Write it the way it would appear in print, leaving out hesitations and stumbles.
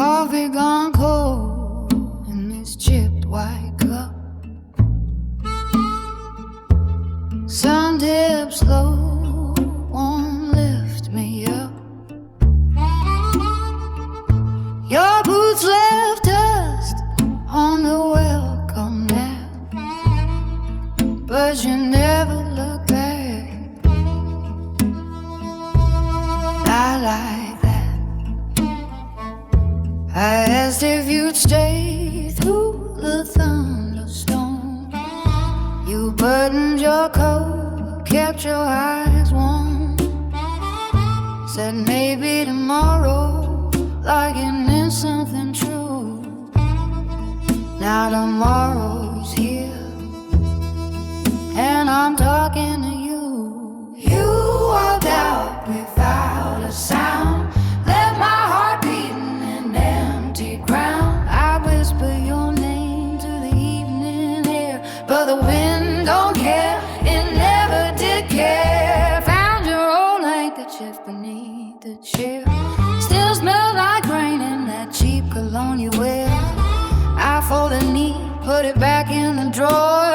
Coffee gone cold in this chipped white cup. Sun dips low, won't lift me up. Your boots left dust on the welcome mat, but you never look back. I like that. I asked if you'd stay through the thunderstorm. You buttoned your coat, kept your eyes warm. Said maybe tomorrow, like it meant something true. Now tomorrow's here, and I'm talking to you. You walked out without a sound, left my heart beating in empty ground. I whisper your name to the evening air, but the wind don't care, it never did care. Found your old handkerchief beneath the chair, still smells like rain in that cheap cologne you wear. I folded neat, put it back in the drawer.